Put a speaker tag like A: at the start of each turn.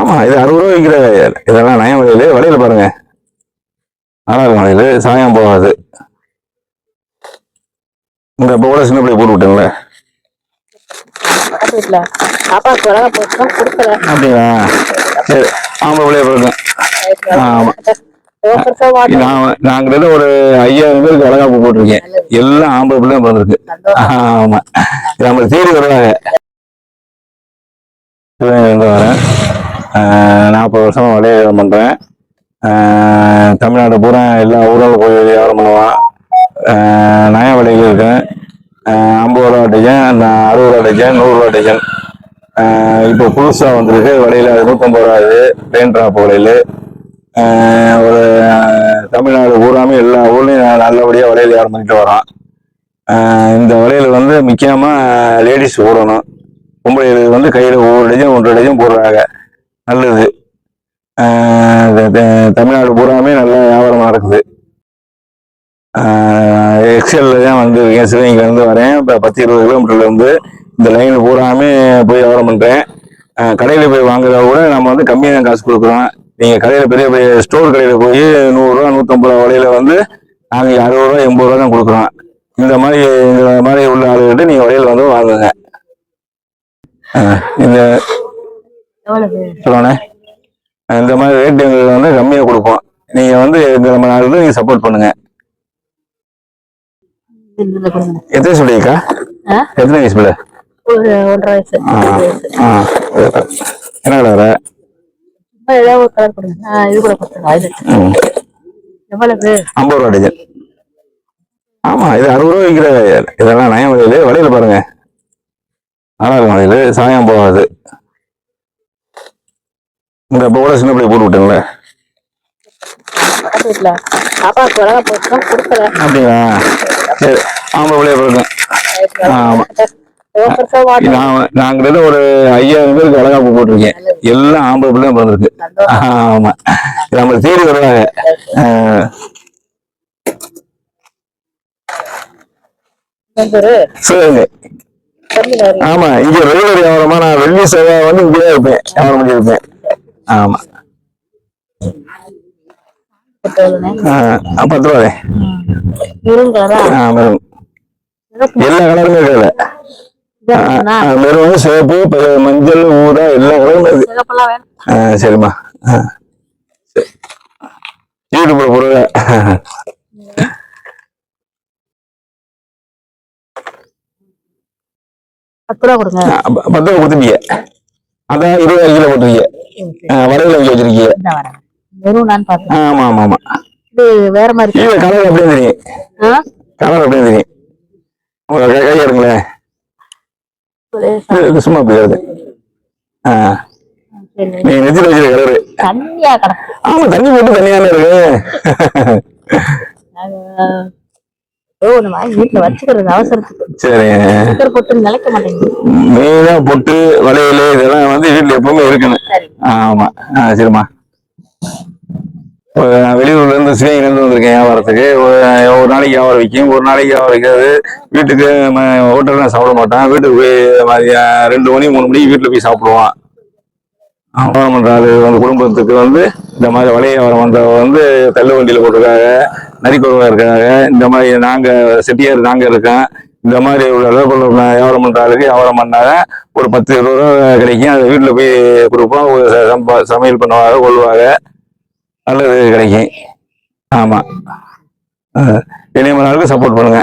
A: ஆமா, இது 60 ரூபா விற்கிற இதெல்லாம் நயம் வளையல். வளையல் பாருங்க, நல்லா இருக்கும் வளையல், சாயம் போகாது. இந்த இப்போ கூட சின்ன பிள்ளை போட்டு விட்டுங்களே. அப்படிங்களா? சரி, ஆம்பளை பிள்ளைய பிறகு. ஆமா, நான் கிட்ட ஒரு 5000 பேருக்கு வளகாப்பு போட்டிருக்கேன். எல்லாம் ஆம்பளை பிள்ளை பிறந்திருக்கு. ஆமா, நம்மளுக்கு தேடி வருவாங்க. வரேன், 40 வருஷமா வளையல் பண்றேன். தமிழ்நாடு பூரா எல்லா ஊரில் போய் வியாபாரம் பண்ணுவான். நய வளையல் இருக்கு. 50 ரூபா டிசைன், 60 ரூபா டிசைன், 100 ரூபா டிசைன். இப்போ புதுசா வந்திருக்கு வளையல், 150 ரூபா. இது பெயின் டிராப் வளையல். ஒரு தமிழ்நாடு பூராமே எல்லா ஊர்லயும் நல்லபடியா வளையல் வியாபாரம் பண்ணிட்டு வரோம். இந்த வளையல் வந்து முக்கியமா லேடிஸ் போடணும். பொம்பளைகளுக்கு வந்து கையில ஒவ்வொரு டஜன் 1 டஜன் போடுறாங்க, நல்லது. தமிழ்நாடு பூராமே நல்ல வியாபாரம் நடக்குது. எக்ஸல்ல தான் வந்து சிவகங்கையில இருந்து வரேன். இப்போ 10-20 கிலோமீட்டர்ல இருந்து இந்த லைன் பூராமே போய் வியாபாரம் பண்றேன். கடையில போய் வாங்குறத விட நம்ம வந்து கம்மியாக காசு கொடுக்குறோம். நீங்க கடையில பெரிய பெரிய ஸ்டோர் கடையில போய் 100 ரூபா 150 ரூபா வலையில வந்து நாங்க 60 ரூபா 80 ரூபா தான் கொடுக்குறோம். இந்த மாதிரி உள்ள ஆளுகிட்ட நீங்க வலையில வந்து வாங்குங்க. இந்த சொல்லுவானே, இந்த மாதிரி ரேட் எங்களுக்கு வந்து கம்மியா கொடுப்போம். நீங்க வந்து இந்த நம்ம நாளுக்கு நீங்க சப்போர்ட் பண்ணுங்க. எத்தனை சொல்லியிருக்கா? எத்தனை வயசு பிள்ளை?
B: 1.5 வயசு.
A: என்ன கலர்?
B: ஏதாவது கலர் கொடுங்க. இது கூட கொடுத்துருங்க. எவ்வளவு?
A: 50 ரூபா டஜன். ஆமா, இது 60 ரூபா விற்கிற இதெல்லாம் நயம் வளையல். வளையல் பாருங்க, நல்லா இருக்கும் வளையல், சாயம் போகாது. இந்த இப்போ கூட சின்ன பிள்ளை போட்டு விட்டுங்களே. அப்படிங்களா? சரி, ஆம்பளை பிள்ளைய பிறகு. ஆமா, நான் கிட்ட ஒரு 5000 பேருக்கு வளகாப்பு போட்டிருக்கேன். எல்லாம் ஆம்பளை பிள்ளை பிறந்திருக்கு. ஆமா, நம்மளுக்கு தேடி வருவாங்க. சரிங்க. ஆமா, இங்க ரெகுலர் வியாபாரமா நான் வெள்ளி செவ்வாய் வந்து இங்கேதான் இருப்பேன், வியாபாரம் பண்ணியிருப்பேன். ஆமா, 10 ரூபாய். எல்லா கலருமே இருக்குல்ல. மெருன், சிவப்பு, மஞ்சள், ஊதா எல்லா கலருமே இருக்கு. சரிம்மா, யூடியூப்ல போடுங்க.
B: 10 ரூபா கொடுங்க.
A: 10 ரூபா கொடுத்துட்டீங்க. அதான் 20 கிலோ போட்டுருக்கீங்க. வரையில வச்சு வச்சிருக்கீங்க. ஆமா ஆமா ஆமா,
B: வேற மாதிரி
A: கலர் அப்படியே தெரியும். கலர் அப்படியே தெரியும். கை எடுங்களேன், சும்மா அப்படி வருது. நீங்க நெத்தில வச்சிருக்க கலரு
B: தண்ணியா கிடக்கு.
A: ஆமா, தண்ணி போட்டு தண்ணியான இருக்கு.
B: வீட்டுல வச்சுக்கிறது அவசரத்துக்கு.
A: சரி,
B: பொட்டு நிலைக்க மாட்டேங்குது.
A: மெயினா பொட்டு வளையல் இதெல்லாம் வந்து வீட்டுல எப்பவுமே இருக்கணும். ஆமா, சரிம்மா. வெளியூர்ல இருந்து சிவகங்கையில இருந்து வந்திருக்கேன் வியாபாரத்துக்கு. ஒரு நாளைக்கு வியாபாரம் விற்கும், ஒரு நாளைக்கு வியாபாரம் விற்காது. வீட்டுக்கு ஹோட்டல்லாம் சாப்பிட மாட்டான். வீட்டுக்கு போய் 2 மணி 3 மணிக்கு வீட்டுல போய் சாப்பிடுவான். வியாபாரம் பண்றாரு வந்து குடும்பத்துக்கு வந்து இந்த மாதிரி வளைய வியாபாரம் பண்றவங்க வந்து தள்ளு வண்டியில போட்டிருக்காங்க, நரிக்குறவா இருக்காங்க. இந்த மாதிரி நாங்க செட்டியார் நாங்க இருக்கோம். இந்த மாதிரி உள்ள லோக்கல் வியாபாரம் பண்ற ஆளுக்கு வியாபாரம் பண்ணாங்க ஒரு 10-20 ரூபா கிடைக்கும். அதை வீட்டுல போய் கொடுப்போம், சமையல் பண்ணுவாங்க, கொள்வாங்க, நல்லது கிடைக்கும். ஆமா, இளைய நாளுக்கு சப்போர்ட் பண்ணுங்க.